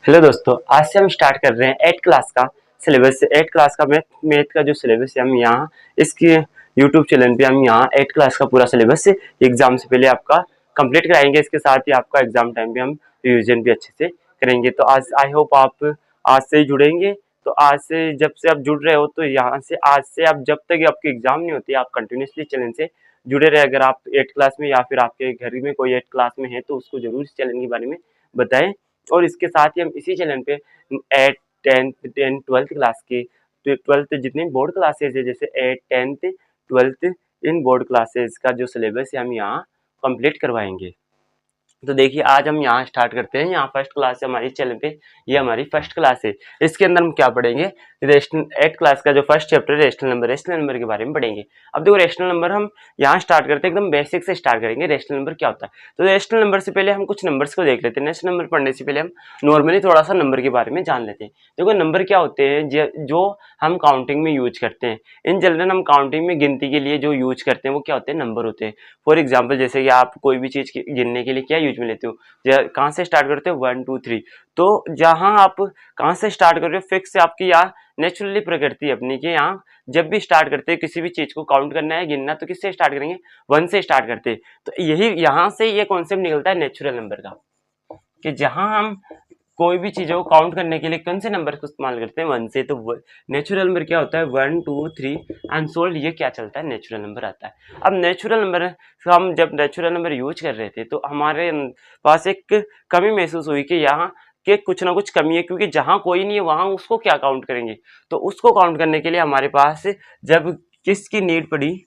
Hello दोस्तों, आज से हम स्टार्ट कर रहे हैं 8 क्लास का सिलेबस। 8 क्लास का मैथ का जो सिलेबस है हम यहाँ इसके यूट्यूब चैनल पे हम यहाँ 8 क्लास का पूरा सिलेबस एग्जाम से पहले आपका कंप्लीट कराएंगे। इसके साथ ही आपका एग्जाम टाइम पे हम रिविजन भी अच्छे से करेंगे। तो आज आई होप आप आज से ही जुड़ेंगे। तो आज से जब से आप जुड़ रहे हो तो यहाँ से आज से आप जब तक आपकी एग्जाम नहीं होती आप कंटिन्यूसली चैनल से जुड़े रहे। अगर आप 8 क्लास में या फिर आपके घर में कोई 8 क्लास में है तो उसको जरूर इस चैनल के बारे में बताएं। और इसके साथ ही हम इसी चैनल पे 8 10th 12th क्लास की 12th जितनी बोर्ड क्लासेज है जैसे 8 10th 12th इन बोर्ड क्लासेज का जो सिलेबस है हम यहाँ कंप्लीट करवाएंगे। तो देखिए आज हम यहाँ स्टार्ट करते हैं। यहाँ फर्स्ट क्लास है हमारी चैनल पे, ये हमारी फर्स्ट क्लास है। इसके अंदर हम क्या पढ़ेंगे, रेशनल 8 क्लास का जो फर्स्ट चैप्टर है रेशनल नंबर के बारे में पढ़ेंगे। अब देखो रेशनल नंबर हम यहाँ स्टार्ट करते हैं, एकदम बेसिक से स्टार्ट करेंगे। रेशनल नंबर क्या होता है, तो रेशनल नंबर से पहले हम कुछ नंबर्स को देख लेते हैं। रेशनल नंबर पढ़ने से पहले हम नॉर्मली थोड़ा सा नंबर के बारे में जान लेते हैं। देखो नंबर क्या होते हैं जो हम काउंटिंग में यूज करते हैं। इन जनरल हम काउंटिंग में गिनती के लिए जो यूज करते हैं वो क्या होते हैं, नंबर होते हैं। फॉर एग्जाम्पल जैसे कि आप कोई भी चीज गिनने के लिए क्या यूज में लेते हो, कहाँ से स्टार्ट करते हो 1 2 3। तो जहां आप कहाँ से स्टार्ट कर रहे हो फिक्स आपकी यहाँ नेचुरली प्रकृति अपनी के यहाँ जब भी स्टार्ट करते हैं किसी भी चीज को काउंट करना है गिनना तो किससे स्टार्ट करेंगे, 1 से स्टार्ट करते हैं। तो यही यहाँ से ये कॉन्सेप्ट निकलता है नेचुरल नंबर का, कि जहां हम कोई भी चीजों को काउंट करने के लिए कौन से नंबर को इस्तेमाल करते हैं 1 से। तो नेचुरल नंबर क्या होता है 1 2 3 एंड सोल्ड, ये क्या चलता है नेचुरल नंबर आता है। अब नेचुरल नंबर हम जब नेचुरल नंबर यूज कर रहे थे तो हमारे पास एक कमी महसूस हुई कि यहाँ के कुछ ना कुछ कमी है, क्योंकि जहां कोई नहीं है वहां उसको क्या काउंट करेंगे। तो उसको काउंट करने के लिए हमारे पास जब किसकी नीड पड़ी,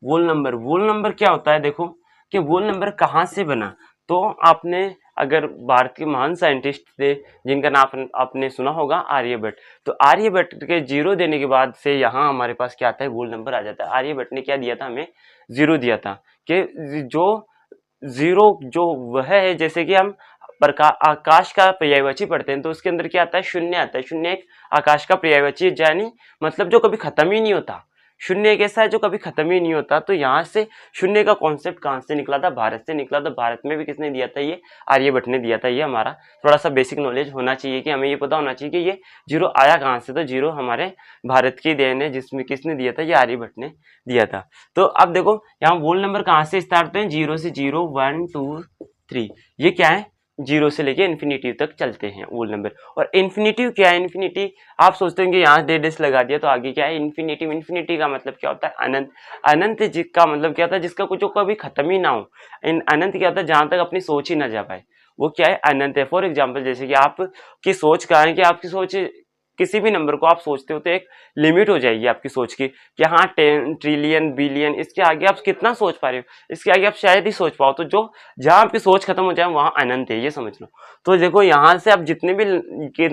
वोल नंबर। वोल नंबर क्या होता है, देखो कि वोल नंबर कहाँ से बना। तो आपने अगर भारत के महान साइंटिस्ट थे जिनका नाम आपने सुना होगा आर्यभट्ट, तो आर्यभट्ट के जीरो देने के बाद से यहाँ हमारे पास क्या आता है, वोल नंबर आ जाता है। आर्यभट्ट ने क्या दिया था, हमें जीरो दिया था। कि जो जीरो जो वह है, जैसे कि हम आकाश का पर्यायवाची पढ़ते हैं तो उसके अंदर क्या आता है, शून्य आता है। शून्य एक आकाश का पर्यायवाची यानी मतलब जो कभी खत्म ही नहीं होता। शून्य एक ऐसा है जो कभी खत्म ही नहीं होता। तो यहाँ से शून्य का कॉन्सेप्ट कहाँ से निकला था, भारत से निकला। तो भारत में भी किसने दिया था, ये आर्यभट्ट ने दिया था। ये हमारा थोड़ा सा बेसिक नॉलेज होना चाहिए कि हमें ये पता होना चाहिए कि ये जीरो आया कहाँ से। तो जीरो हमारे भारत की देन है, जिसमें किसने दिया था, ये आर्यभट्ट ने दिया था। तो अब देखो यहाँ वोल नंबर कहाँ से स्टार्ट होते हैं, 0 से 0 1 2 3, ये क्या है, 0 से लेके इन्फिनिटी तक चलते हैं वोल नंबर। और इन्फिनिटी क्या है, इन्फिनिटी आप सोचते हैं कि यहाँ डेडेस लगा दिया तो आगे क्या है, इन्फिनिटी। इन्फिनिटी का मतलब क्या होता है, अनंत। अनंत जिसका मतलब क्या होता है, जिसका कुछ कभी खत्म ही ना हो। अनंत क्या होता है, जहां तक अपनी सोच ही ना जा पाए, वो क्या है, अनंत है। फॉर एग्जाम्पल जैसे कि आपकी सोच कहाँ है, कि आपकी सोच किसी भी नंबर को आप सोचते हो तो एक लिमिट हो जाएगी आपकी सोच की, कि हाँ 10 ट्रिलियन बिलियन, इसके आगे आप कितना सोच पा रहे हो, इसके आगे आप शायद ही सोच पाओ। तो जो जहां आपकी सोच खत्म हो जाए वहां अनंत है, ये समझ लो। तो देखो यहाँ से आप जितने भी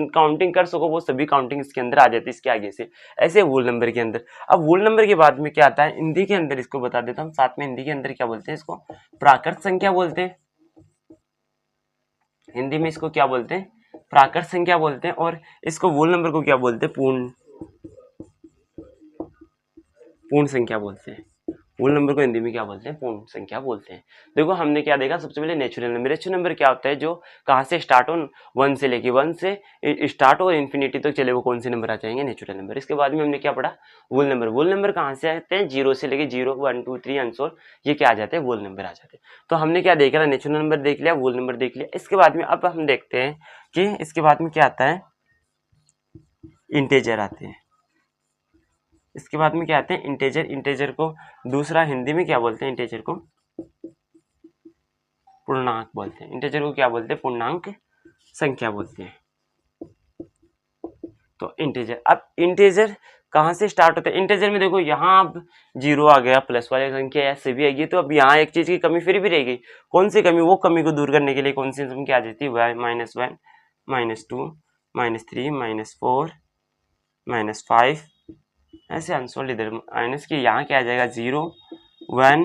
काउंटिंग कर सको वो सभी काउंटिंग इसके अंदर आ जाती है, इसके आगे से। ऐसे वोल नंबर के अंदर। अब वोल नंबर के बाद में क्या आता है, हिंदी के अंदर इसको बता देता हूँ साथ में। हिंदी के अंदर क्या बोलते हैं, इसको प्राकृत संख्या बोलते हैं। हिंदी में इसको क्या बोलते हैं, प्राकृत संख्या बोलते हैं। और इसको वोल नंबर को क्या बोलते हैं, पूर्ण संख्या बोलते हैं। वोल नंबर को हिंदी में क्या बोलते हैं, पूर्ण संख्या बोलते हैं। देखो हमने क्या देखा, सबसे पहले नेचुरल नंबर। नेचुरल नंबर क्या होता है, जो कहाँ से स्टार्ट हो, 1 से लेके 1 से स्टार्ट हो इन्फिनिटी तक चले, वो कौन से नंबर आ जाएंगे, नेचुरल नंबर। इसके बाद में हमने क्या पढ़ा, वोल नंबर। वोल नंबर कहाँ से आते हैं, 0 से लेके 0 1 2 3 अनसोल्ड, ये क्या आ जाते हैं, वोल नंबर आ जाते हैं। तो हमने क्या देखा था, नेचुरल नंबर देख लिया, वोल नंबर देख लिया। इसके बाद में अब हम देखते हैं कि इसके बाद में क्या आता है, इंटेजर आते हैं। इसके बाद में क्या आते हैं, इंटेजर। इंटेजर को दूसरा हिंदी में क्या बोलते हैं, इंटेजर को पूर्णांक बोलते हैं। इंटेजर को क्या बोलते हैं, पूर्णांक संख्या बोलते हैं। तो इंटेजर, अब इंटेजर कहाँ से स्टार्ट होता है, इंटेजर में देखो यहाँ अब 0 आ गया, प्लस वाली संख्या ऐसे भी आएगी। तो अब यहाँ एक चीज की कमी फिर भी रहेगी, कौन सी कमी, वो कमी को दूर करने के लिए कौन सी संख्या आ जाती है, -1 -2 -3 -4 -5, ऐसे अनसोल्ड इधर माइनस की, यहाँ क्या आ जाएगा, 0 1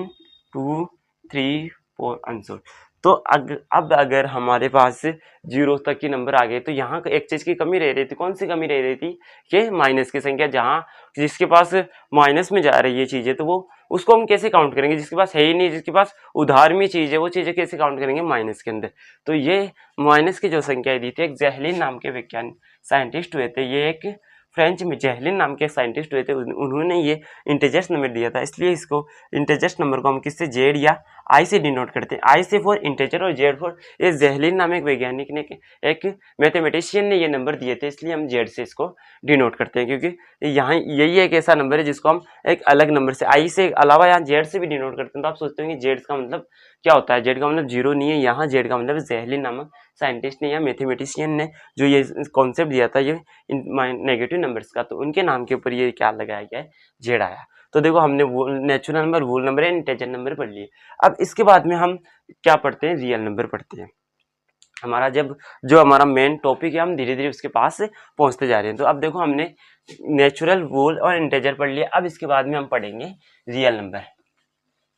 2 3 4 अनसोल्ड। तो अब अगर हमारे पास 0 तक की नंबर आ गए तो यहाँ एक चीज की कमी रह रही थी। कौन सी कमी रह रही थी कि माइनस की संख्या, जहाँ जिसके पास माइनस में जा रही है चीजें तो वो उसको हम कैसे काउंट करेंगे, जिसके पास है ही नहीं, जिसके पास उधार में चीज है वो चीजें कैसे काउंट करेंगे माइनस के अंदर। तो ये माइनस की जो संख्या दी थी, एक जैहलिन नाम के वैज्ञानिक साइंटिस्ट हुए थे, ये एक फ्रेंच में जैहलिन नाम के साइंटिस्ट हुए थे, उन्होंने ये इंटीजर्स नंबर दिया था। इसलिए इसको इंटीजर्स नंबर को हम किससे जेड या आई से डिनोट करते हैं। आई से फॉर इंटीजर और जेड फॉर, ये जैहलिन नाम एक वैज्ञानिक ने, एक मैथमेटिशियन ने ये नंबर दिए थे, इसलिए हम जेड से इसको डिनोट करते हैं, क्योंकि यहाँ यही एक ऐसा नंबर है जिसको हम एक अलग नंबर से, आई से अलावा यहाँ जेड से भी डिनोट करते हैं। तो आप सोचते हो कि जेड का मतलब क्या होता है, जेड का मतलब 0 नहीं है, यहाँ जेड का मतलब जैहलिन नामक साइंटिस्ट ने या मैथमेटिशियन ने जो ये कॉन्सेप्ट दिया था ये नेगेटिव नंबर्स का, तो उनके नाम के ऊपर ये क्या लगाया गया है, जेड आया। तो देखो हमने natural number, whole number and integer number पढ़ लिए। अब इसके बाद में हम क्या पढ़ते हैं, रियल नंबर पढ़ते हैं। हमारा जब जो हमारा मेन टॉपिक है, हम धीरे धीरे उसके पास से पहुंचते जा रहे हैं। तो अब देखो हमने नेचुरल, वोल और इंटीजर पढ़ लिया। अब इसके बाद में हम पढ़ेंगे रियल नंबर।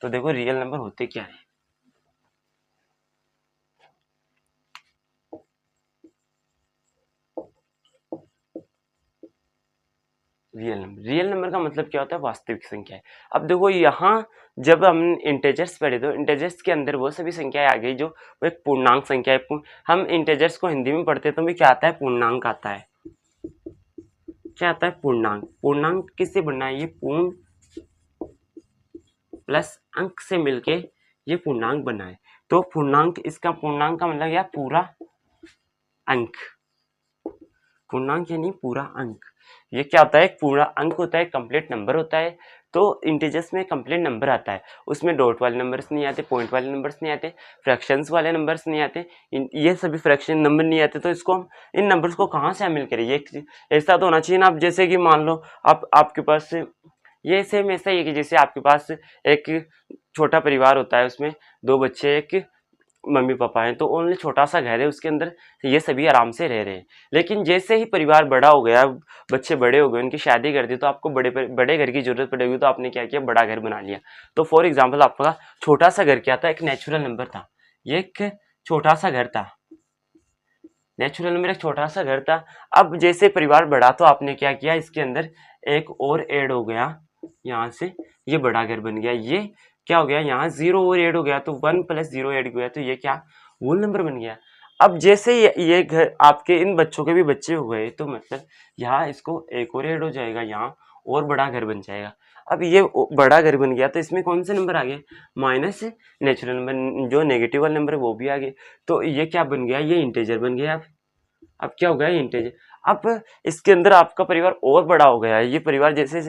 तो देखो रियल नंबर होते क्या है। रियल नंबर का मतलब क्या होता है, वास्तविक संख्या है। अब देखो यहाँ जब हम इंटीजर्स पढ़े तो इंटीजर्स के अंदर वो सभी संख्याएं आ गई जो वो एक पूर्णांक संख्या है। हम इंटीजर्स को हिंदी में पढ़ते तो भी क्या आता है, पूर्णांक आता है। क्या आता है, पूर्णांक। पूर्णांक किससे बनना है, ये पूर्ण प्लस अंक से मिलके ये पूर्णांक बना है। तो पूर्णांक, इसका पूर्णांक का मतलब क्या, पूरा अंक। पूर्णांक यानी पूरा अंक। ये क्या होता है, एक पूरा अंक होता है, कंप्लीट नंबर होता है। तो इंटीजर्स में कंप्लीट नंबर आता है, उसमें डॉट वाले नंबर्स नहीं आते, पॉइंट वाले नंबर्स नहीं आते, फ्रैक्शंस वाले नंबर्स नहीं आते, ये सभी फ्रैक्शन नंबर नहीं आते। तो इसको हम इन नंबर्स को कहाँ से शामिल करें, ये ऐसा तो होना चाहिए ना। आप जैसे कि मान लो आपके पास ये सेम ऐसा ही है कि जैसे आपके पास एक छोटा परिवार होता है, उसमें 2 बच्चे, एक मम्मी पापा हैं, तो ओनली छोटा सा घर है, उसके अंदर ये सभी आराम से रह रहे हैं। लेकिन जैसे ही परिवार बड़ा हो गया, बच्चे बड़े हो गए, उनकी शादी कर दी, तो आपको बड़े घर की जरूरत पड़ेगी, तो आपने क्या किया, बड़ा घर बना लिया। तो फॉर एग्जाम्पल आपका छोटा सा घर क्या था, एक नेचुरल नंबर था, ये एक छोटा सा घर था, नेचुरल नंबर एक छोटा सा घर था। अब जैसे परिवार बढ़ा तो आपने क्या किया, इसके अंदर एक और ऐड हो गया, यहाँ से ये बड़ा घर बन गया। ये क्या हो गया, यहाँ 0 और ऐड हो गया, तो 1 + 0 ऐड हो गया, तो ये क्या, होल नंबर बन गया। अब जैसे ये घर आपके इन बच्चों के भी बच्चे हो गए, तो मतलब यहाँ इसको एक और ऐड हो जाएगा, यहाँ और बड़ा घर बन जाएगा। अब ये बड़ा घर बन गया, तो इसमें कौन से नंबर आ गए, माइनस नेचुरल नंबर, जो नेगेटिव वाले नंबर वो भी आ गए। तो ये क्या बन गया, ये इंटीजर बन गया। अब क्या हो गया, इंटीजर। अब इसके अंदर आपका परिवार और बड़ा हो गया है। ये परिवार जैसे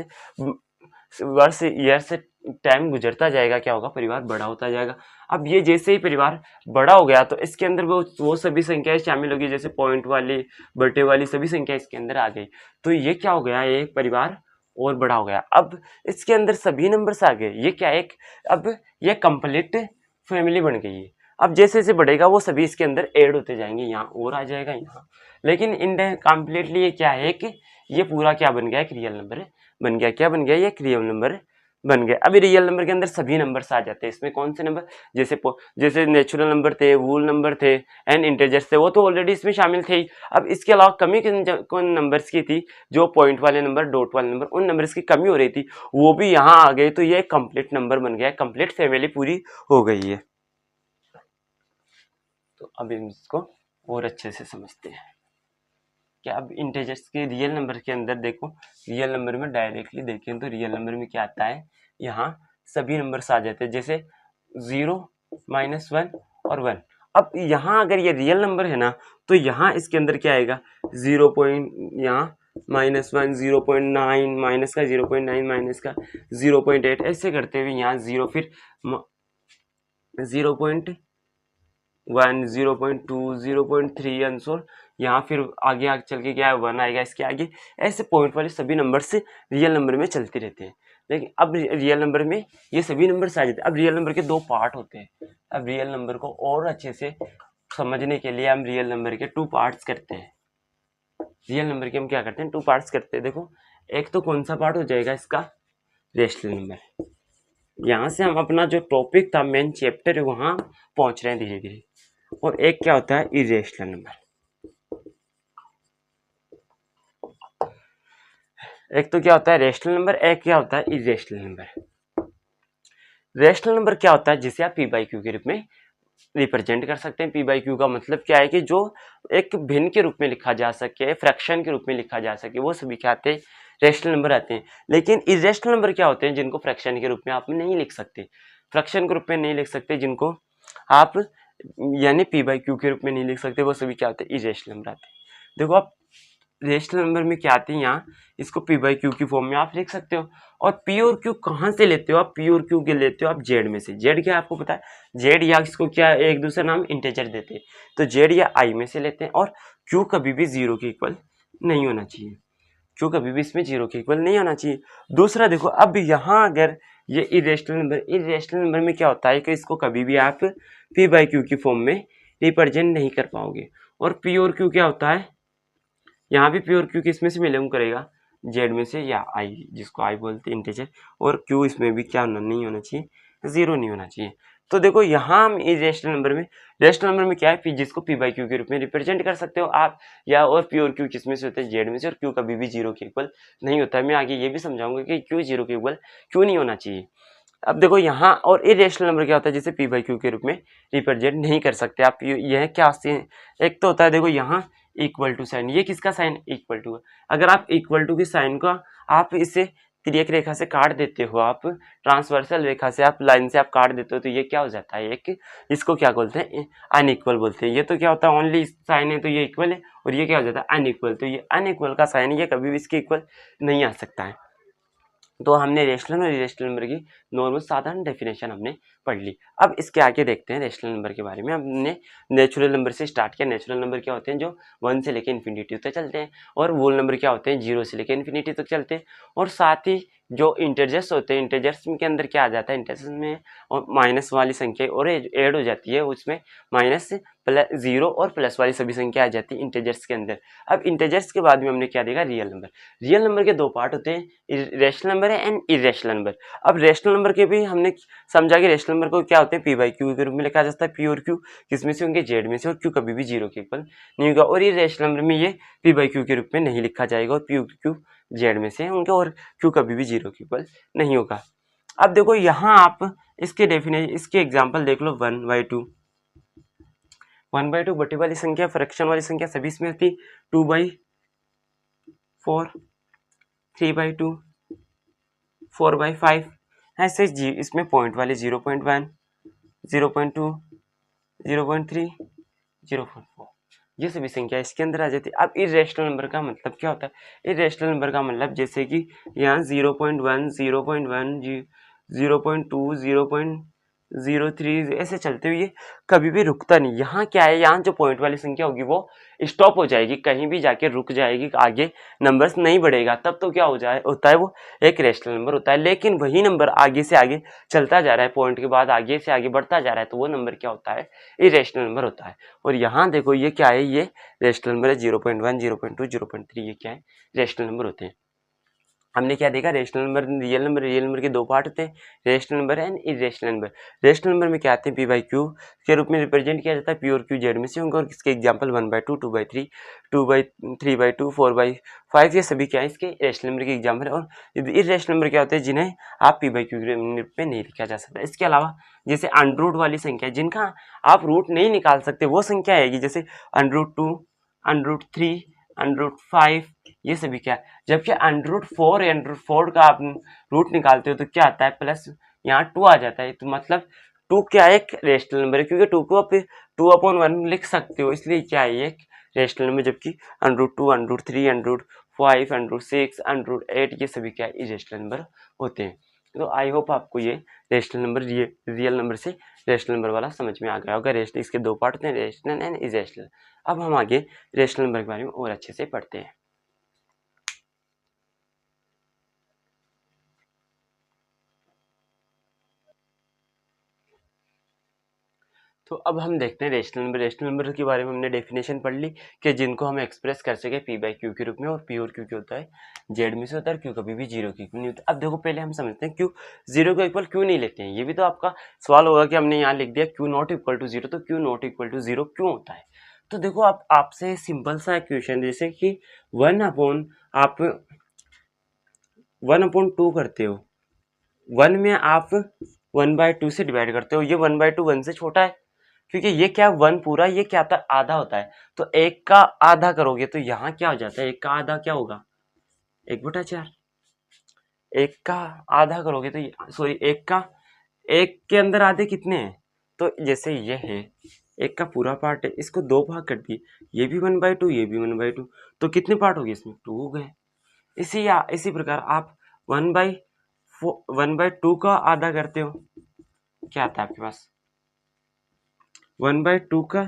वर्ष ईयर से टाइम गुजरता जाएगा, क्या होगा, परिवार बड़ा होता जाएगा। अब ये जैसे ही परिवार बड़ा हो गया, तो इसके अंदर वो सभी संख्याएं शामिल होगी, जैसे पॉइंट वाली, बटे वाली सभी संख्या इसके अंदर आ गई। तो ये क्या हो गया, एक परिवार और बड़ा हो गया। अब इसके अंदर सभी नंबर्स आ गए। ये क्या, एक अब ये कंप्लीट फैमिली बन गई है। अब जैसे जैसे बढ़ेगा वो सभी इसके अंदर ऐड होते जाएंगे, यहाँ और आ जाएगा यहाँ। लेकिन इनकम्प्लीटली ये क्या है कि ये पूरा क्या बन गया, एक रियल नंबर बन गया। क्या बन गया, ये एक रियल नंबर बन गया। अभी रियल नंबर के अंदर सभी नंबर्स आ जाते हैं। इसमें कौन से नंबर, जैसे नेचुरल नंबर थे, वोल नंबर थे एंड इंटीजर्स थे, वो तो ऑलरेडी इसमें शामिल थे ही। अब इसके अलावा कमी किन नंबर्स की थी, जो पॉइंट वाले नंबर, डॉट वाले नंबर, उन नंबर्स की कमी हो रही थी, वो भी यहाँ आ गए। तो ये कंप्लीट नंबर बन गया, कंप्लीट फैमिली पूरी हो गई है। तो अब इसको और अच्छे से समझते हैं। क्या अब इंटीजर्स के रियल नंबर के अंदर देखो, रियल नंबर में डायरेक्टली देखें तो रियल नंबर में क्या आता है, यहाँ सभी नंबर्स आ जाते हैं, जैसे 0, -1 और 1। अब यहाँ अगर ये रियल नंबर है ना, तो यहाँ इसके अंदर क्या आएगा, 0 पॉइंट, यहाँ -1, 0.9, माइनस का 0.9, माइनस का 0.8, ऐसे करते हुए यहाँ 0, फिर 0.1, 0.2, 0.3 आंसर, यहाँ फिर आगे आगे चल के क्या है, 1 आएगा इसके आगे। ऐसे पॉइंट वाले सभी नंबर से रियल नंबर में चलते रहते हैं। लेकिन अब रियल नंबर में ये सभी नंबर आ जाते हैं। अब रियल नंबर के 2 पार्ट होते हैं। अब रियल नंबर को और अच्छे से समझने के लिए हम रियल नंबर के 2 पार्ट्स करते हैं। रियल नंबर के हम क्या करते हैं, 2 पार्ट्स करते हैं। देखो, एक तो कौन सा पार्ट हो जाएगा इसका, रेशनल नंबर। यहाँ से हम अपना जो टॉपिक था मेन चैप्टर है वहाँ पहुँच रहे हैं धीरे धीरे। और एक क्या होता है इरेशनल नंबर। एक तो क्या होता है रेशनल नंबर, एक क्या होता है इरेशनल नंबर। रेशनल नंबर क्या होता है जिसे आप पी बाई क्यू के रूप में रिप्रेजेंट कर सकते हैं। पी बाई क्यू का मतलब क्या है कि जो एक भिन्न के रूप में लिखा जा सके, फ्रैक्शन के रूप में लिखा जा सके, वो सभी क्या आते हैं रेशनल नंबर आते हैं। लेकिन इरेशनल नंबर क्या होते हैं जिनको फ्रैक्शन के रूप में आप नहीं लिख सकते, फ्रैक्शन के रूप में नहीं लिख सकते, जिनको आप यानी पी बाई क्यू के रूप में नहीं लिख सकते, वो सभी क्या होते हैं इरेशनल नंबर आते हैं। देखो आप रेशनल नंबर में क्या आती है यहाँ, इसको पी बाई क्यू की फॉर्म में आप लिख सकते हो। और पी और क्यू कहाँ से लेते हो आप, पी और क्यू के लेते हो आप जेड में से। जेड क्या आपको पता है, जेड या इसको क्या एक दूसरा नाम इंटीजर देते हैं, तो जेड या आई में से लेते हैं। और क्यू कभी भी जीरो के इक्वल नहीं होना चाहिए, क्यू कभी भी इसमें जीरो के इक्वल नहीं होना चाहिए। दूसरा देखो अब यहाँ अगर ये इरेशनल नंबर में क्या होता है कि इसको कभी भी आप पी बाई क्यू की फॉर्म में रिप्रेजेंट नहीं कर पाओगे। और पी और क्यू क्या होता है, यहाँ भी प्योर क्यू किस में से बिलोंग करेगा, जेड में से, या आई जिसको आई बोलते हैं इंटीजर। और क्यू इसमें भी क्या नहीं होना चाहिए, जीरो नहीं होना चाहिए। तो देखो यहाँ हम इस रेशनल नंबर में, रेशनल नंबर में क्या है, पी जिसको पी बाई क्यू के रूप में रिप्रेजेंट कर सकते हो आप, या और पी और क्यू किस में से होते हैं, जेड में से। और क्यू कभी भी जीरो के इक्वल नहीं होता है। मैं आगे ये भी समझाऊंगा कि क्यू जीरो के इक्वल क्यों नहीं होना चाहिए। अब देखो यहाँ और इरेशनल नंबर क्या होता है जिसे पी बाई क्यू के रूप में रिप्रेजेंट नहीं कर सकते आप। यह क्या एक तो होता है देखो यहाँ इक्वल टू साइन, ये किसका साइन इक्वल टू है। अगर आप इक्वल टू की साइन का आप इसे तिर्यक रेखा से काट देते हो, आप ट्रांसवर्सल रेखा से, आप लाइन से आप काट देते हो, तो ये क्या हो जाता है, एक इसको क्या बोलते हैं अनइक्वल बोलते हैं। ये तो क्या होता है ओनली साइन है तो ये इक्वल है, और ये क्या हो जाता है अनइक्वल, तो ये अनइक्वल का साइन ये कभी भी इसके इक्वल नहीं आ सकता है। तो हमने रेशनल और इरेशनल नंबर की नॉर्मल साधारण डेफिनेशन हमने पढ़ ली। अब इसके आगे देखते हैं रेशनल नंबर के बारे में। हमने नेचुरल नंबर से स्टार्ट किया। नेचुरल नंबर क्या होते हैं, जो 1 से लेकर इन्फिनिटी तक चलते हैं। और होल नंबर क्या होते हैं, 0 से लेकर इन्फिनिटी तक चलते हैं। और साथ ही जो इंटीजर्स होते हैं, इंटीजर्स के अंदर क्या आ जाता है, इंटीजर्स में और माइनस वाली संख्या और ऐड हो जाती है, उसमें माइनस प्लस जीरो और प्लस वाली सभी संख्या आ जाती है इंटीजर्स के अंदर। अब इंटीजर्स के बाद में हमने क्या देखा, रियल नंबर। रियल नंबर के दो पार्ट होते हैं, रेशनल नंबर है एंड इरेशनल नंबर। अब रेशनल नंबर के भी हमने समझा कि रेशनल नंबर को क्या होते हैं, पी बाई क्यू के रूप में लिखा जाता है। पी और क्यू किसमें से होंगे, जेड में से। और क्यू कभी भी जीरो के इक्वल नहीं होगा। और ये रेशनल नंबर में ये पी बाई क्यू के रूप में नहीं लिखा जाएगा, और पी क्यू जेड में से होंगे, और क्यू कभी भी जीरो के इक्वल नहीं होगा। अब देखो यहाँ आप इसके डेफिनेशन, इसके एग्जाम्पल देख लो। 1/2, 1/2 बटे वाली संख्या, फ्रैक्शन वाली संख्या सभी इसमें होती। 2/4, 3/2, 4/5, ऐसे जी इसमें पॉइंट वाले 0.1, 0.2, 0.3, 0.4, ये सभी संख्या इसके अंदर आ जाती है। अब इरेशनल नंबर का मतलब क्या होता है, इरेशनल नंबर का मतलब जैसे कि यहाँ 0.1, 0.1, 0.2, 0.03 ऐसे चलते हुए कभी भी रुकता नहीं। यहाँ क्या है, यहाँ जो पॉइंट वाली संख्या होगी वो स्टॉप हो जाएगी, कहीं भी जाके रुक जाएगी, आगे नंबर्स नहीं बढ़ेगा। तब तो क्या होता है वो एक रेशनल नंबर होता है। लेकिन वही नंबर आगे से आगे चलता जा रहा है, पॉइंट के बाद आगे से आगे बढ़ता जा रहा है, तो वो नंबर क्या होता है, इरेशनल नंबर होता है। और यहाँ देखो ये क्या है, ये रेशनल नंबर है। 0.1, 0.2, 0.3 ये क्या है, रेशनल नंबर होते हैं। हमने क्या देखा, rational number, real number. Real number के दो पार्ट होते हैं, rational number and irrational number. Rational number में क्या आते हैं, पी बाई क्यू के रूप में रिप्रेजेंट किया जाता है। पी और क्यू जेड में से होंगे। और इसके एग्जांपल 1/2, 2/3, 3/2, 4/5, ये सभी क्या है, इसके रेशनल नंबर के एग्जाम्पल है। और इरेशनल नंबर क्या होते हैं, जिन्हें आप पी बाई क्यू के रूप में नहीं लिखा जा सकता। इसके अलावा जैसे अंडरूट वाली संख्या, जिनका आप रूट नहीं निकाल सकते, वो संख्या आएगी, जैसे √2, √3, √5, ये सभी क्या है। जबकि √4 या √4 का आप रूट निकालते हो तो क्या आता है, प्लस यहाँ 2 आ जाता है। तो मतलब 2 क्या है, एक रेशनल नंबर है, क्योंकि 2 को आप 2/1 लिख सकते हो, इसलिए क्या है ये एक रेशनल नंबर। जबकि √2, √3, √5, √6, √8 ये सभी क्या है, इरेशनल नंबर होते हैं। तो आई होप आपको ये रेशनल नंबर, रियल नंबर से रेशनल नंबर वाला समझ में आ गया होगा। रेशनल, इसके दो पार्ट होते हैं, रेशनल एंड इरेशनल। अब हम आगे रेशनल नंबर के बारे में और अच्छे से पढ़ते हैं। तो अब हम देखते हैं रेशनल नंबर। रेशनल नंबर के बारे में हमने डेफिनेशन पढ़ ली कि जिनको हम एक्सप्रेस कर सके पी बाई क्यू के रूप में, और पी और क्यू क्या होता है जेड में से होता है, क्यू कभी भी जीरो के इक्वल नहीं होता। अब देखो पहले हम समझते हैं क्यू जीरो का इक्वल क्यों नहीं लेते हैं। ये भी तो आपका सवाल होगा कि हमने यहाँ लिख दिया Q not equal to zero, तो Q not equal to zero क्यों होता है। तो देखो आप आपसे सिंपल सा क्वेश्चन, जैसे कि आप 1/2 करते हो, 1 में आप 1/2 से डिवाइड करते हो, ये 1/2 1 से छोटा है, क्योंकि ये क्या 1 पूरा, ये क्या आता है आधा होता है, तो 1 का आधा करोगे तो यहाँ क्या हो जाता है, 1 का आधा क्या होगा 1/4। 1 का आधा करोगे तो सॉरी 1 के अंदर आधे कितने हैं, तो जैसे ये है 1 का पूरा पार्ट है, इसको 2 भाग कर दिए, ये भी 1/2 ये भी 1/2, तो कितने पार्ट हो गए इसमें 2 हो गए। इसी प्रकार आप 1/2 का आधा करते हो, क्या आता है आपके पास 1/2 का,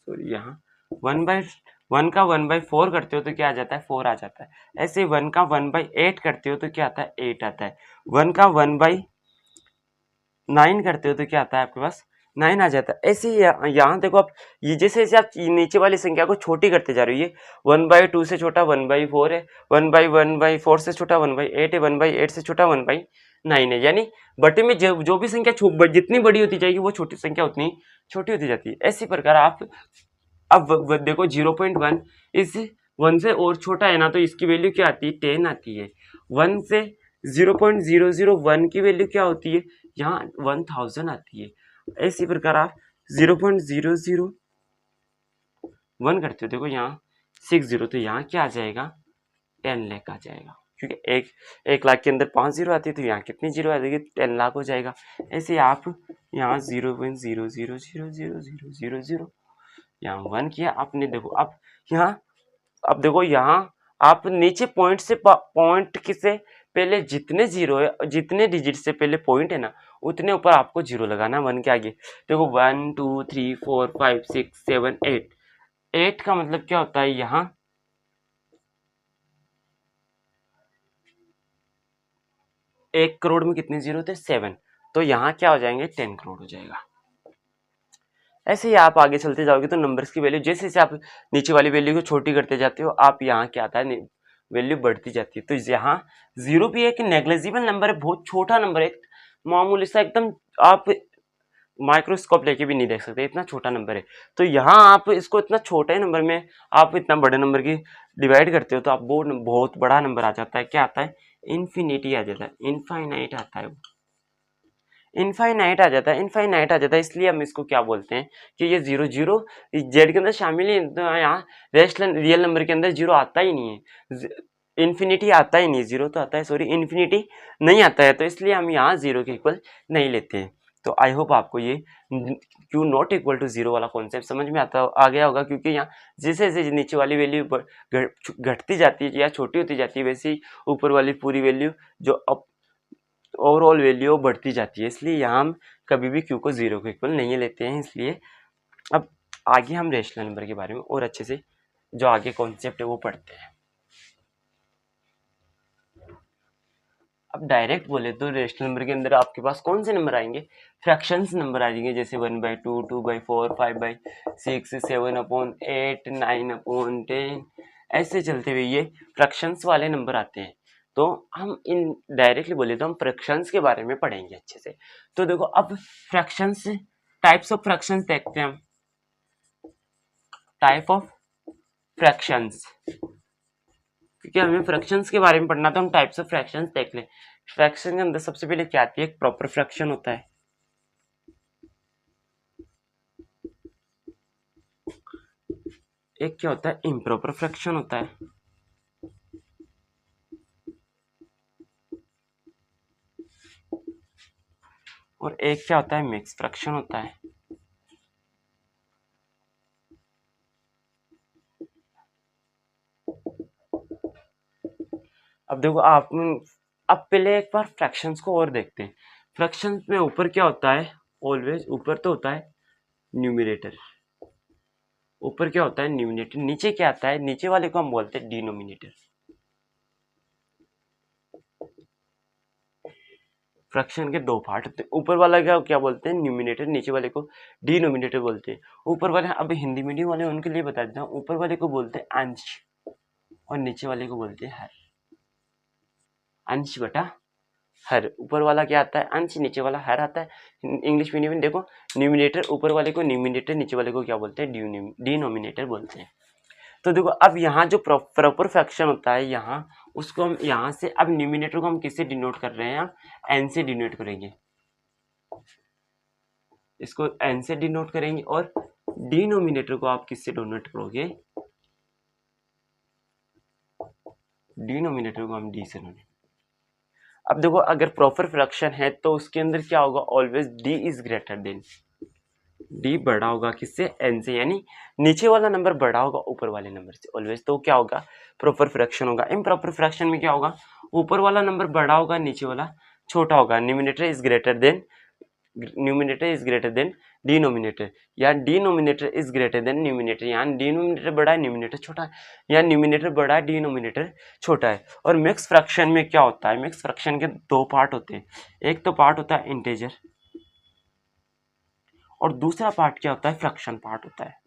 सॉरी यहाँ 1/1 का 1/4 करते हो तो क्या आ जाता है 4 आ जाता है। ऐसे 1 का 1/8 करते हो तो क्या आता है 8 आता है। 1 का 1/9 करते हो तो क्या आता है आपके पास 9 आ जाता है। ऐसे ही यहाँ देखो आप, ये जैसे जैसे आप नीचे वाली संख्या को छोटी करते जा रहे हो, ये 1/2 से छोटा 1/4 है, 1/4 से छोटा 1/8 है, 1/8 से छोटा 1/9 है, यानी बटे में जो भी संख्या जितनी बड़ी होती जाएगी वो छोटी संख्या उतनी छोटी होती जाती है। इसी प्रकार आप अब देखो 0.1 इस 1 से और छोटा है ना, तो इसकी वैल्यू क्या आती है 10 आती है। 1 से 0.001 की वैल्यू क्या होती है यहाँ 1000 आती है। इसी प्रकार आप 0.001 करते हो, देखो यहाँ 60, तो यहाँ क्या आ जाएगा 10 लाख आ जाएगा, क्योंकि एक लाख के अंदर 5 जीरो आती है, तो यहाँ कितनी जीरो आ जाएगी 10 लाख हो जाएगा। ऐसे आप यहाँ 0.0000000 यहाँ 1 किया आपने। देखो अब देखो यहाँ आप नीचे पॉइंट से पहले जितने जीरो है, जितने डिजिट से पहले पॉइंट है ना, उतने ऊपर आपको जीरो लगाना 1 के आगे। देखो 1 2 3 4 5 6 7 8, 8 का मतलब क्या होता है यहाँ 1 करोड़ में कितने जीरो थे 7, तो यहाँ क्या हो जाएंगे 10 करोड़ हो जाएगा। ऐसे ही आप आगे चलते जाओगे तो नंबर्स की वैल्यू जैसे जैसे आप नीचे वाली वैल्यू को छोटी करते जाते हो, आप यहाँ क्या आता है वैल्यू बढ़ती जाती है। तो यहाँ जीरो भी एक नेग्लिजिबल नंबर है, बहुत छोटा नंबर है, मामूली सा एकदम, आप माइक्रोस्कोप लेके भी नहीं देख सकते, इतना छोटा नंबर है। तो यहाँ आप इसको इतना छोटे नंबर में आप इतना बड़े नंबर की डिवाइड करते हो तो आप बहुत बड़ा नंबर आ जाता है, क्या आता है इन्फिनिटी आ जाता है, इनफाइनाइट आता है, इनफाइनाइट आ जाता है, इनफाइनाइट आ जाता है। इसलिए हम इसको क्या बोलते हैं कि ये जीरो जीरो जेड के अंदर शामिल ही, तो यहाँ रियल नंबर के अंदर जीरो आता ही नहीं है, इन्फिनिटी आता ही नहीं, जीरो तो आता है सॉरी, इन्फिनिटी नहीं आता है, तो इसलिए हम यहाँ जीरो के इक्वल नहीं लेते हैं। तो आई होप आपको ये q not equal to zero वाला कॉन्सेप्ट समझ में आ गया होगा, क्योंकि यहाँ जैसे जैसे नीचे वाली वैल्यू घटती जाती है या छोटी होती जाती है, वैसे ही ऊपर वाली पूरी वैल्यू जो ओवरऑल वैल्यू बढ़ती जाती है। इसलिए यहाँ हम कभी भी क्यू को जीरो के इक्वल नहीं लेते हैं। इसलिए अब आगे हम रेशनल नंबर के बारे में और अच्छे से जो आगे कॉन्सेप्ट है वो पढ़ते हैं। अब डायरेक्ट बोले तो रेशनल नंबर के अंदर आपके पास कौन से नंबर आएंगे, फ्रैक्शंस नंबर आ जाएंगे, जैसे 1/2 2/4 5/6 7/8 9/10, ऐसे चलते हुए ये फ्रैक्शंस वाले नंबर आते हैं। तो हम इन डायरेक्टली बोले तो हम फ्रैक्शंस के बारे में पढ़ेंगे अच्छे से। तो देखो अब फ्रैक्शंस, टाइप्स ऑफ फ्रैक्शंस देखते हैं हम, टाइप ऑफ फ्रैक्शंस, क्योंकि हमें फ्रैक्शंस के बारे में पढ़ना तो हम टाइप्स ऑफ फ्रैक्शंस देख लें। फ्रैक्शन के अंदर सबसे पहले क्या आती है, एक प्रॉपर फ्रैक्शन होता है, एक क्या होता है इम्प्रॉपर फ्रैक्शन होता है, और एक क्या होता है मिक्स फ्रैक्शन होता है। अब देखो अब पहले एक बार फ्रैक्शंस को और देखते हैं। फ्रैक्शंस में ऊपर क्या होता है, ऑलवेज ऊपर तो होता है न्यूमरेटर, ऊपर क्या होता है न्यूमरेटर, नीचे क्या आता है, नीचे वाले को हम बोलते हैं डिनोमिनेटर। फ्रैक्शन के दो पार्ट होते हैं, ऊपर वाला क्या क्या बोलते हैं न्यूमिनेटर, नीचे वाले को डिनोमिनेटर बोलते हैं। ऊपर वाले अब हिंदी मीडियम वाले उनके लिए बता देता हूँ, ऊपर वाले को बोलते हैं अंश और नीचे वाले को बोलते हैं हर। अंश बटा हर, ऊपर वाला क्या आता है अंश, नीचे वाला हर आता है। इंग्लिश मीडियम में देखो न्यूमिनेटर ऊपर वाले को न्यूमिनेटर, नीचे वाले को क्या बोलते हैं डिनोमिनेटर बोलते हैं। तो देखो अब यहाँ जो प्रॉपर फ्रैक्शन होता है यहाँ, उसको हम यहाँ से अब न्यूमिनेटर को हम किससे डिनोट कर रहे हैं, एन से डिनोट करेंगे, इसको एन से डिनोट करेंगे और डिनोमिनेटर को आप किससे डिनोट करोगे, डिनोमिनेटर को हम डी से डिनोट। अब देखो अगर प्रॉपर फ्रैक्शन है तो उसके अंदर क्या होगा, always D is greater then, D बड़ा होगा किससे, एन से, यानी नीचे वाला नंबर बड़ा होगा ऊपर वाले नंबर से ऑलवेज। तो क्या होगा, प्रॉपर फ्रैक्शन होगा। इम्प्रॉपर फ्रैक्शन में क्या होगा, ऊपर वाला नंबर बड़ा होगा, नीचे वाला छोटा होगा। Numerator is greater than denominator, या denominator is greater than numerator, यहाँ डिनोमिनेटर बड़ा है न्यूमिनेटर छोटा है, या न्यूमिनेटर बड़ा है डिनोमिनेटर छोटा है। और मिक्स फ्रैक्शन में क्या होता है, मिक्स फ्रैक्शन के दो पार्ट होते हैं, एक तो पार्ट होता है इंटीजर और दूसरा पार्ट क्या होता है, फ्रैक्शन पार्ट होता है।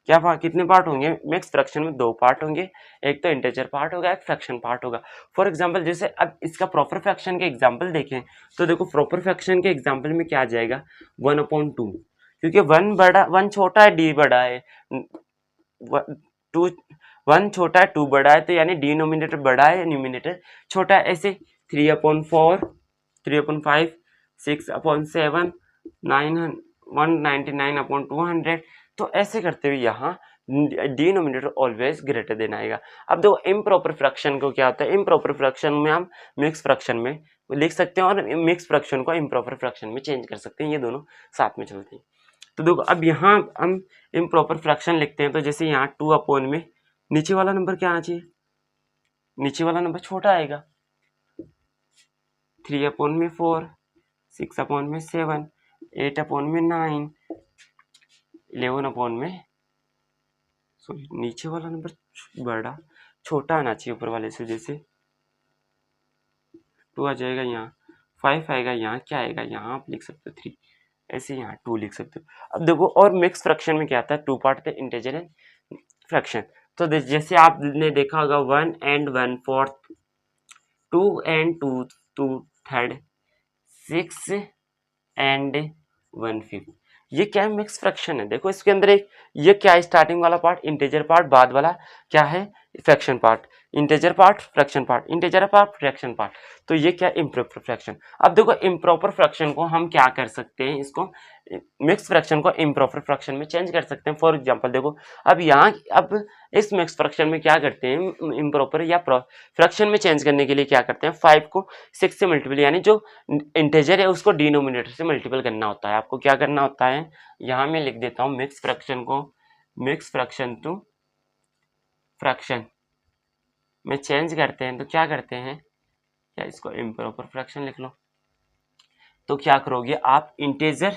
क्या पार्ट, कितने पार्ट होंगे मिक्स फ्रैक्शन में, दो पार्ट होंगे, एक तो इंटीजर पार्ट होगा, एक फ्रैक्शन पार्ट होगा। फॉर एग्जांपल जैसे अब इसका प्रॉपर फ्रैक्शन के एग्जांपल देखें तो देखो प्रॉपर फ्रैक्शन के एग्जांपल में क्या आ जाएगा, 1/2, क्योंकि वन छोटा है डी बड़ा है, टू, वन छोटा है टू बड़ा है, तो यानी डिनोमिनेटर बड़ा है न्यूमिनेटर छोटा है। ऐसे 3/4, 3/5, 6/7, 199/200, तो ऐसे करते हुए यहाँ डिनोमिनेटर ऑलवेज ग्रेटर देन आएगा। अब देखो इम्प्रॉपर फ्रैक्शन को क्या होता है, इम्प्रॉपर फ्रैक्शन में हम मिक्स फ्रैक्शन में लिख सकते हैं और मिक्स फ्रैक्शन को इम्प्रॉपर फ्रैक्शन में चेंज कर सकते हैं, ये दोनों साथ में चलते हैं। तो देखो अब यहाँ हम इम्प्रॉपर फ्रैक्शन लिखते हैं, तो जैसे यहाँ 2 में नीचे वाला नंबर क्या आना चाहिए, नीचे वाला नंबर छोटा आएगा, 3/4, 6/7, 8/9, 11 में, सॉरी नीचे वाला नंबर बड़ा छोटा आना चाहिए ऊपर वाले से, जैसे 2 आ जाएगा, यहाँ 5 आएगा, यहाँ क्या आएगा, यहाँ आप लिख सकते हो 3, ऐसे यहाँ 2 लिख सकते हो। अब देखो और मिक्स फ्रैक्शन में क्या आता है, टू पार्ट थे इंटीजर एंड फ्रैक्शन। तो जैसे आपने देखा होगा 1 and 1/4, 2 and 2/3, 6 and 1/5, ये क्या है, मिक्स फ्रैक्शन है। देखो इसके अंदर एक ये क्या है, स्टार्टिंग वाला पार्ट इंटीजर पार्ट, बाद वाला क्या है, fraction part, integer part fraction part, integer part fraction part. तो ये क्या इम्प्रॉपर फ्रैक्शन। अब देखो इम्प्रॉपर फ्रैक्शन को हम क्या कर सकते हैं, इसको मिक्स फ्रैक्शन को इम्प्रॉपर फ्रैक्शन में चेंज कर सकते हैं। फॉर एग्जांपल देखो अब यहाँ अब इस मिक्स फ्रैक्शन में क्या करते हैं, इम्प्रॉपर या फ्रैक्शन में चेंज करने के लिए क्या करते हैं, 5 को 6 से मल्टीपल, यानी जो इंटीजर है उसको डिनोमिनेटर से मल्टीपल करना होता है। आपको क्या करना होता है, यहाँ मैं लिख देता हूँ मिक्स फ्रैक्शन को, मिक्स फ्रैक्शन टू फ्रैक्शन में चेंज करते हैं, तो क्या करते हैं, या इसको इम्प्रॉपर फ्रैक्शन लिख लो। तो क्या करोगे आप, integer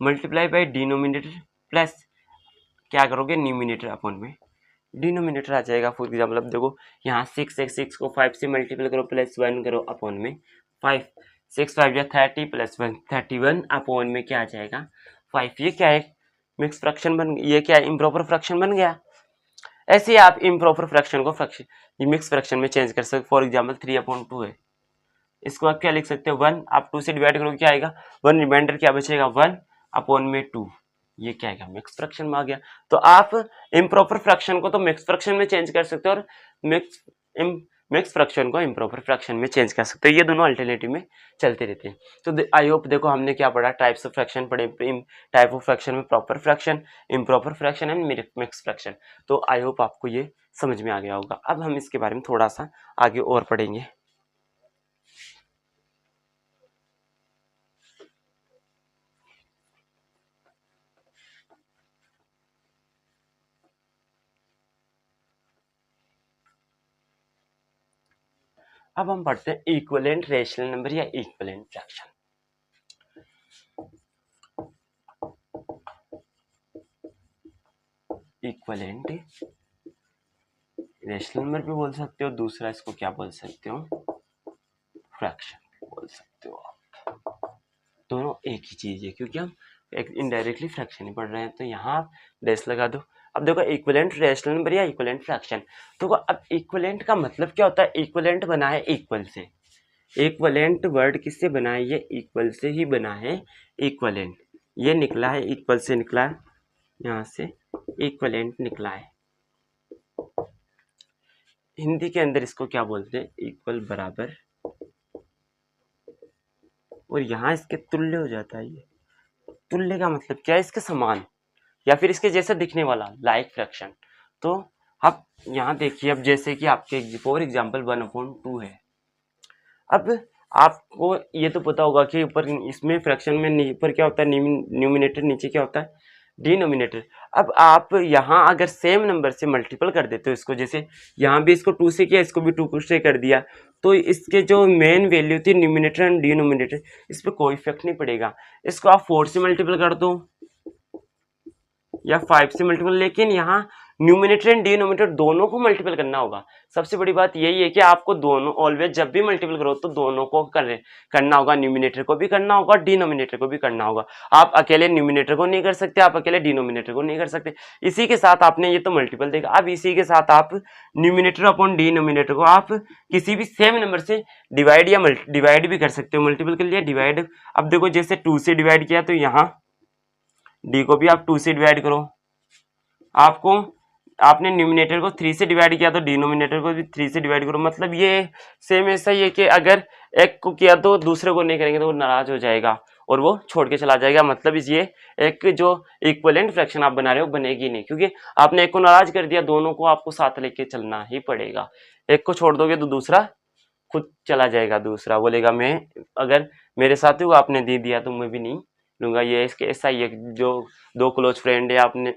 multiply by denominator plus क्या करोगे, न्यूमिनेटर अपॉन में डिनोमिनेटर आ जाएगा। फॉर एग्जाम्पल अब देखो यहाँ 6 को 5 से मल्टीपल करो प्लस 1 करो अपॉन में 5, 6 5 या 30 प्लस 1 31 अपॉन में क्या आ जाएगा 5। ये क्या है, मिक्स फ्रैक्शन बन, ये क्या है, इम्प्रॉपर फ्रैक्शन बन गया। ऐसे ही आप इम्प्रॉपर फ्रैक्शन को फ्रैक्शन मिक्स फ्रैक्शन में चेंज कर सकते। फॉर एग्जाम्पल 3/2 है, इसको आप क्या लिख सकते हो, 1 आप 2 से डिवाइड करोगे क्या आएगा, 1 रिमाइंडर क्या बचेगा 1/2, ये क्या आएगा, मिक्स फ्रैक्शन में आ गया। तो आप इम्प्रॉपर फ्रैक्शन को तो मिक्स फ्रैक्शन में चेंज कर सकते हो और मिक्स फ्रैक्शन को इम्प्रॉपर फ्रैक्शन में चेंज कर सकते हो, ये दोनों अल्टरनेटिव में चलते रहते हैं। तो आई होप देखो हमने क्या पढ़ा, टाइप्स ऑफ फ्रैक्शन पढ़े, टाइप ऑफ फ्रैक्शन में proper fraction, improper fraction and mix fraction. तो आई होप आपको ये समझ में आ गया होगा। अब हम इसके बारे में थोड़ा सा आगे और पढ़ेंगे। अब हम पढ़ते हैं इक्विवेलेंट रेशनल नंबर या equivalent fraction. Equivalent rational number भी बोल सकते हो, दूसरा इसको क्या बोल सकते हो, फ्रैक्शन बोल सकते हो आप। दोनों एक ही चीज है क्योंकि हम एक इनडायरेक्टली फ्रैक्शन ही पढ़ रहे हैं, तो यहाँ आप डैश लगा दो। अब देखो इक्विवेलेंट रेशनल नंबर या इक्विवेलेंट फ्रैक्शन, तो अब इक्विवेलेंट का मतलब क्या होता है? इक्विवेलेंट बना है इक्वल से, इक्विवेलेंट वर्ड किससे बना है? ये इक्वल से ही बना है, इक्विवेलेंट ये निकला है, इक्वल से निकला है, यहाँ से इक्विवेलेंट निकला है। हिंदी के अंदर इसको क्या बोलते हैं? इक्वल, बराबर, और यहाँ इसके तुल्य हो जाता है। ये तुल्य का मतलब क्या है? इसके समान या फिर इसके जैसा दिखने वाला, लाइक फ्रैक्शन। तो अब यहाँ देखिए, अब जैसे कि आपके फॉर एग्जाम्पल 1/2 है। अब आपको ये तो पता होगा कि ऊपर इसमें फ्रैक्शन में ऊपर क्या होता है? न्यूमिनेटर, नीचे क्या होता है? डिनोमिनेटर। अब आप यहाँ अगर सेम नंबर से मल्टीपल कर देते हो इसको, जैसे यहाँ भी इसको 2 से किया, इसको भी 2 से कर दिया, तो इसके जो मेन वैल्यू थी न्यूमिनेटर एंड डिनोमिनेटर, इस पर कोई इफेक्ट नहीं पड़ेगा। इसको आप 4 से मल्टीपल कर दो या 5 से मल्टीपल, लेकिन यहाँ न्यूमिनेटर एंड डिनोमिनेटर दोनों को मल्टीपल करना होगा। सबसे बड़ी बात यही है कि आपको दोनों ऑलवेज जब भी मल्टीपल करो तो दोनों को करना होगा, न्यूमिनेटर को भी करना होगा, डिनोमिनेटर को भी करना होगा। आप अकेले न्यूमिनेटर को नहीं कर सकते, आप अकेले डिनोमिनेटर को नहीं कर सकते। इसी के साथ आपने ये तो मल्टीपल देखा, अब इसी के साथ आप न्यूमिनेटर अपॉन डिनोमिनेटर को आप किसी भी सेम नंबर से डिवाइड या डिवाइड भी कर सकते हो। मल्टीपल के लिए डिवाइड, अब देखो जैसे 2 से डिवाइड किया तो यहाँ डी को भी आप 2 से डिवाइड करो। आपने न्यूमिनेटर को 3 से डिवाइड किया तो डिनोमिनेटर को भी 3 से डिवाइड करो। मतलब ये सेम ऐसा ही है कि अगर एक को किया तो दूसरे को नहीं करेंगे तो वो नाराज हो जाएगा और वो छोड़ के चला जाएगा। मतलब ये एक जो इक्विवेलेंट फ्रैक्शन आप बना रहे हो बनेगी नहीं, क्योंकि आपने एक को नाराज कर दिया, दोनों को आपको साथ लेके चलना ही पड़ेगा। एक को छोड़ दोगे तो दूसरा खुद चला जाएगा, दूसरा बोलेगा मैं, अगर मेरे साथ ही आपने दे दिया तो मैं भी नहीं लूंगा। ये इसके ऐसा ही है, जो 2 क्लोज फ्रेंड है, आपने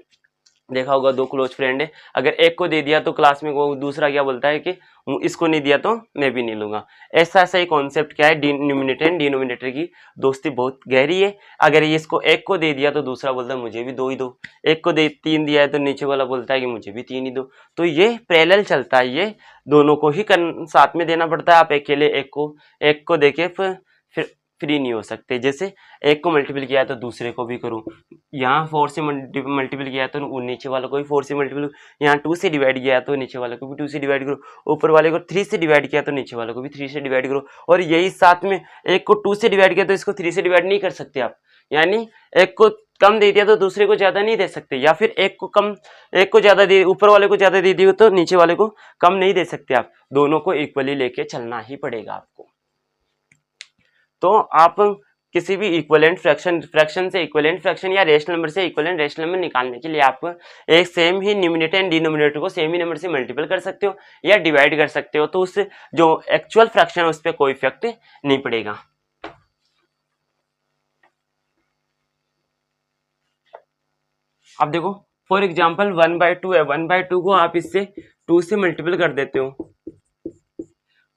देखा होगा 2 क्लोज फ्रेंड है, अगर एक को दे दिया तो क्लास में वो दूसरा क्या बोलता है कि इसको नहीं दिया तो मैं भी नहीं लूंगा। ऐसा ही कॉन्सेप्ट क्या है, न्यूमिनेटर एंड डिनोमिनेटर की दोस्ती बहुत गहरी है। अगर ये इसको एक को दे दिया तो दूसरा बोलता है मुझे भी 2 ही दो, एक को 3 दिया है तो नीचे वाला बोलता है कि मुझे भी 3 ही दो। तो ये पैरेलल चलता है, ये दोनों को ही साथ में देना पड़ता है। आप अकेले एक को देके फिर फ्री नहीं हो सकते। जैसे एक को मल्टीपल किया है तो दूसरे को भी करूं, यहाँ 4 से मल्टीपल किया है तो नीचे वाले को भी 4 से मल्टीपल, यहाँ 2 से डिवाइड किया है तो नीचे वाले को भी 2 से डिवाइड करो, ऊपर वाले को 3 से डिवाइड किया तो नीचे वाले को भी 3 से डिवाइड करो। और यही साथ में एक को 2 से डिवाइड किया तो इसको 3 से डिवाइड नहीं कर सकते आप, यानी एक को कम दे दिया तो दूसरे को ज्यादा नहीं दे सकते, या फिर एक को ज्यादा दे, ऊपर वाले को ज्यादा दे दिया तो नीचे वाले को कम नहीं दे सकते आप, दोनों को इक्वली लेके चलना ही पड़ेगा आपको। तो आप किसी भी इक्विवेलेंट फ्रैक्शन से इक्विवेलेंट फ्रैक्शन या रेशनल नंबर से इक्विवेलेंट रेशनल नंबर निकालने के लिए आप एक same he numerator and denominator को सेम ही नंबर से मल्टीपल कर सकते हो या डिवाइड कर सकते हो, तो उस जो एक्चुअल फ्रैक्शन है उस पर कोई इफेक्ट नहीं पड़ेगा। अब देखो फॉर एग्जाम्पल 1/2 है, 1/2 को आप इससे 2 से मल्टीपल कर देते हो,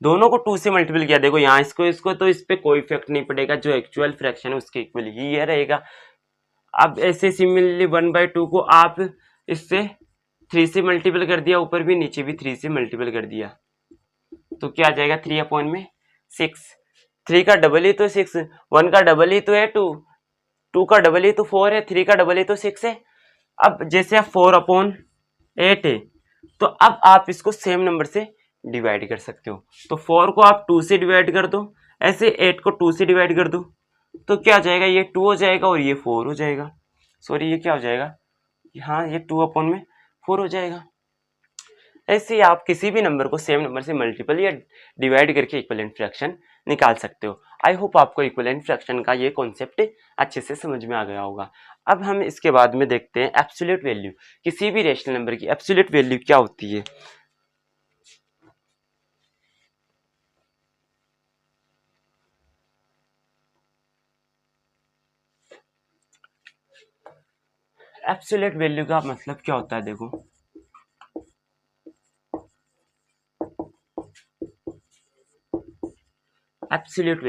दोनों को 2 से मल्टीपल किया, देखो यहाँ इसको तो इस पे कोई इफेक्ट नहीं पड़ेगा, जो एक्चुअल फ्रैक्शन है उसके इक्वल ही ये रहेगा। अब ऐसे सिमिलरली 1/2 को आप इससे 3 से मल्टीपल कर दिया, ऊपर भी नीचे भी 3 से मल्टीपल कर दिया, तो क्या आ जाएगा 3/6। 3 का डबल ही तो 6, 1 का डबल ही तो है 2, 2 का डबल ही तो 4 है, 3 का डबल ही तो 6 है। अब जैसे 4/8 है, तो अब आप इसको सेम नंबर से डिवाइड कर सकते हो, तो 4 को आप 2 से डिवाइड कर दो, ऐसे 8 को 2 से डिवाइड कर दो, तो क्या हो जाएगा, ये 2 हो जाएगा और ये 4 हो जाएगा, सॉरी ये क्या हो जाएगा, हाँ ये 2/4 हो जाएगा। ऐसे ही आप किसी भी नंबर को सेम नंबर से मल्टीपल या डिवाइड करके इक्विवेलेंट फ्रैक्शन निकाल सकते हो। आई होप आपको इक्विवेलेंट फ्रैक्शन का ये कॉन्सेप्ट अच्छे से समझ में आ गया होगा। अब हम इसके बाद में देखते हैं एब्सोल्यूट वैल्यू, किसी भी रेशनल नंबर की एब्सोल्यूट वैल्यू क्या होती है। एब्सोल्यूट वैल्यू का मतलब क्या होता है, देखो एब्सोल्यूट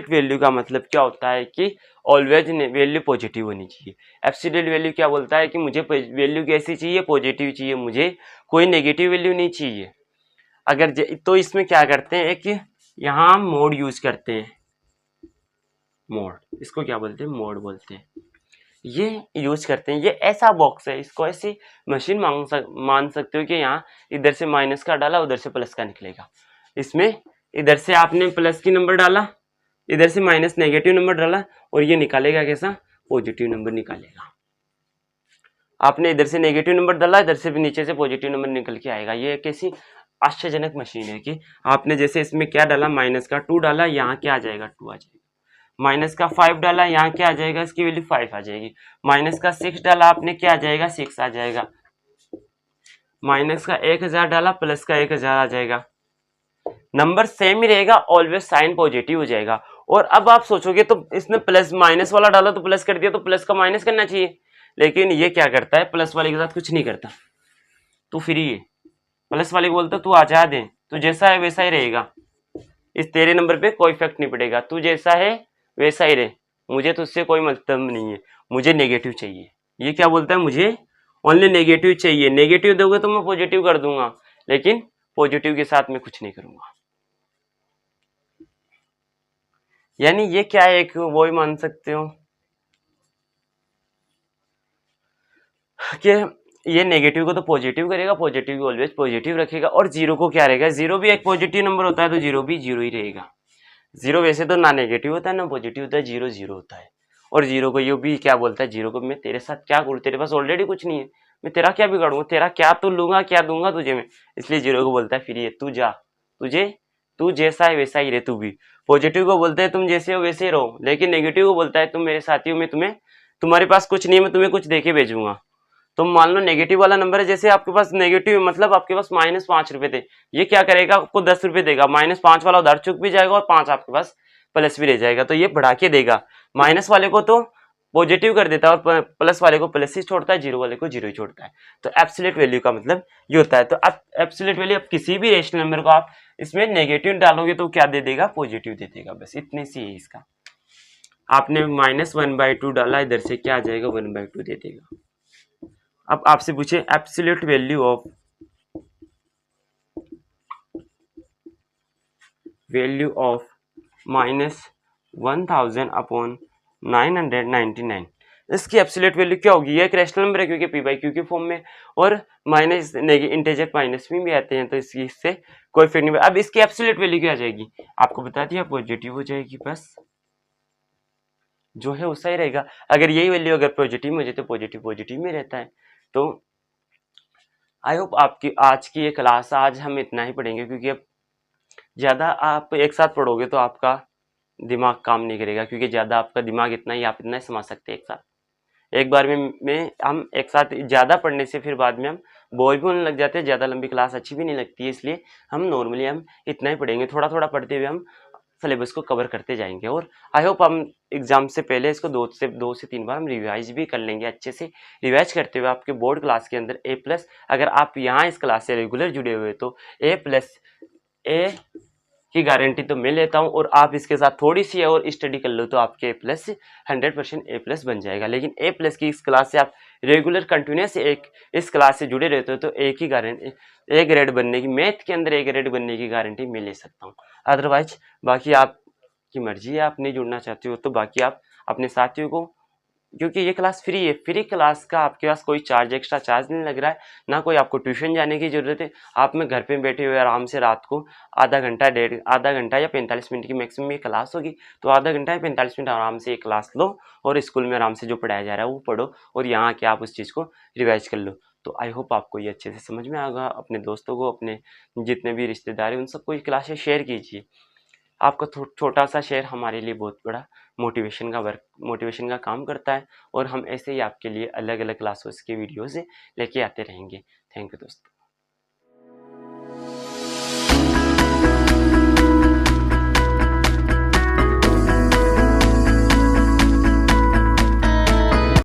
वैल्यू का मतलब क्या होता है कि ऑलवेज वैल्यू पॉजिटिव होनी चाहिए। एब्सोल्यूट वैल्यू क्या बोलता है कि मुझे वैल्यू कैसी चाहिए, पॉजिटिव चाहिए, मुझे कोई नेगेटिव वैल्यू नहीं चाहिए। अगर तो इसमें क्या करते हैं कि यहाँ हम मोड यूज करते हैं, मोड, इसको क्या बोलते हैं, मोड बोलते हैं। ये यूज करते हैं, ये ऐसा बॉक्स है, इसको ऐसी मशीन मान सकते हो कि यहाँ इधर से माइनस का डाला, उधर से प्लस का निकलेगा। इसमें इधर से आपने प्लस की नंबर डाला, इधर से माइनस नेगेटिव नंबर डाला, और ये निकालेगा कैसा, पॉजिटिव नंबर निकालेगा। आपने इधर से नेगेटिव नंबर डाला, इधर से भी नीचे से पॉजिटिव नंबर निकल के आएगा। ये एक ऐसी आश्चर्यजनक मशीन है कि आपने जैसे इसमें क्या डाला, माइनस का 2 डाला, यहाँ क्या आ जाएगा, 2 आ जाएगा। माइनस का 5 डाला, यहाँ क्या आ जाएगा, इसकी वैल्यू 5 आ जाएगी। माइनस का 6 डाला आपने, क्या आ जाएगा, 6 आ जाएगा। माइनस का 1000 डाला, प्लस का 1000 आ जाएगा। नंबर सेम ही रहेगा, ऑलवेज साइन पॉजिटिव हो जाएगा। और अब आप सोचोगे तो इसने प्लस माइनस वाला डाला तो प्लस कर दिया, तो प्लस का माइनस करना चाहिए, लेकिन ये क्या करता है, प्लस वाले के साथ कुछ नहीं करता। तू फ्री है, प्लस वाले को बोलता तू आजाद है, तू जैसा है वैसा ही रहेगा, इस तेरे नंबर पे कोई इफेक्ट नहीं पड़ेगा, तू जैसा है वैसा ही रहे, मुझे तुझसे कोई मतलब नहीं है, मुझे नेगेटिव चाहिए। ये क्या बोलता है, मुझे ओनली नेगेटिव चाहिए, नेगेटिव दोगे तो मैं पॉजिटिव कर दूंगा, लेकिन पॉजिटिव के साथ मैं कुछ नहीं करूंगा। यानी ये क्या है, एक वो ही मान सकते हो कि ये नेगेटिव को तो पॉजिटिव करेगा, पॉजिटिव को ऑलवेज पॉजिटिव रखेगा, और जीरो को क्या रहेगा, जीरो भी एक पॉजिटिव नंबर होता है, तो जीरो भी जीरो ही रहेगा। जीरो वैसे तो ना नेगेटिव होता है ना पॉजिटिव होता है, जीरो जीरो होता है। और जीरो को ये भी क्या बोलता है, जीरो को मैं तेरे साथ क्या करूँ, तेरे पास ऑलरेडी कुछ नहीं है, मैं तेरा क्या बिगाड़ूंगा, तेरा क्या तो लूंगा, क्या दूंगा तुझे मैं, इसलिए जीरो को बोलता है फ्री है, तू जा, तुझे तू जैसा है वैसा ही रहे तू भी। पॉजिटिव को बोलते हैं तुम जैसे हो वैसे ही रहो, लेकिन नेगेटिव को बोलता है तुम मेरे साथी हो, मैं तुम्हें, तुम्हारे पास कुछ नहीं है, मैं तुम्हें कुछ देके भेजूंगा। तुम मान लो नेगेटिव वाला नंबर है, जैसे आपके पास नेगेटिव मतलब आपके पास -5 रुपए थे, ये क्या करेगा, आपको 10 रुपए देगा, -5 वाला उधार चुक भी जाएगा, और 5 आपके पास प्लस भी रह जाएगा, तो ये बढ़ा के देगा। माइनस वाले को तो पॉजिटिव कर देता है, और प्लस वाले को प्लस ही छोड़ता है, जीरो वाले को जीरो ही छोड़ता है। तो एब्सोल्यूट वैल्यू का मतलब ये होता है। तो अब एब्सोल्यूट वैल्यू, अब किसी भी रेशनल नंबर को आप इसमें नेगेटिव डालोगे तो क्या दे देगा, पॉजिटिव दे देगा, बस इतने सी है इसका। आपने -1/2 डाला, इधर से क्या आ जाएगा, 1/2 दे देगा। अब आपसे पूछे एब्सोल्यूट वैल्यू ऑफ -1000/999, इसकी एब्सोल्यूट वैल्यू क्या होगी, ये एक रैशनल नंबर है क्योंकि पी बाई क्यू के फॉर्म में, और माइनस इंटीजर माइनस में भी आते हैं, तो इससे कोई इफेक्ट नहीं। अब इसकी एब्सोल्यूट वैल्यू क्या आ जाएगी, आपको बता दिया, पॉजिटिव हो जाएगी, बस जो है वैसा ही रहेगा। अगर यही वैल्यू अगर पॉजिटिव में हो जाए तो पॉजिटिव पॉजिटिव में रहता है। तो आई होप आपकी आज की ये क्लास, आज हम इतना ही पढ़ेंगे, क्योंकि अब ज़्यादा आप एक साथ पढ़ोगे तो आपका दिमाग काम नहीं करेगा, क्योंकि ज़्यादा आपका दिमाग इतना ही, आप इतना ही समझ सकते हैं एक साथ। एक बार में हम एक साथ ज़्यादा पढ़ने से फिर बाद में हम बोर भी होने लग जाते हैं, ज़्यादा लंबी क्लास अच्छी भी नहीं लगती है, इसलिए हम नॉर्मली हम इतना ही पढ़ेंगे, थोड़ा थोड़ा पढ़ते हुए हम सिलेबस को कवर करते जाएंगे। और आई होप हम एग्जाम से पहले इसको 2 से 3 बार हम रिवाइज भी कर लेंगे अच्छे से। रिवाइज करते हुए आपके बोर्ड क्लास के अंदर A+, अगर आप यहाँ इस क्लास से रेगुलर जुड़े हुए तो A की गारंटी तो मैं लेता हूँ, और आप इसके साथ थोड़ी सी और स्टडी कर लो तो आपके A+ 100% A+ बन जाएगा। लेकिन A+ की इस क्लास से आप रेगुलर कंटिन्यूस इस क्लास से जुड़े रहते हो तो ए की गारंटी, ए ग्रेड बनने की, मैथ के अंदर ए ग्रेड बनने की गारंटी मैं ले सकता हूँ। अदरवाइज बाकी आपकी मर्जी है, आप नहीं जुड़ना चाहते हो तो बाकी आप अपने साथियों को, क्योंकि ये क्लास फ्री है, फ्री क्लास का आपके पास कोई चार्ज, एक्स्ट्रा चार्ज नहीं लग रहा है, ना कोई आपको ट्यूशन जाने की जरूरत है। आप में घर पे बैठे हुए आराम से रात को आधा घंटा या 45 मिनट की मैक्सिमम ये क्लास होगी, तो आधा घंटा या 45 मिनट आराम से ये क्लास लो, और स्कूल में आराम से जो पढ़ाया जा रहा है वो पढ़ो, और यहाँ आके आप उस चीज़ को रिवाइज कर लो। तो आई होप आपको ये अच्छे से समझ में आएगा। अपने दोस्तों को, अपने जितने भी रिश्तेदार हैं उन सबको ये क्लासेस शेयर कीजिए। आपका छोटा सा शेयर हमारे लिए बहुत बड़ा मोटिवेशन का काम करता है, और हम ऐसे ही आपके लिए अलग अलग क्लासेस के वीडियोज़ लेके आते रहेंगे। थैंक यू दोस्तों।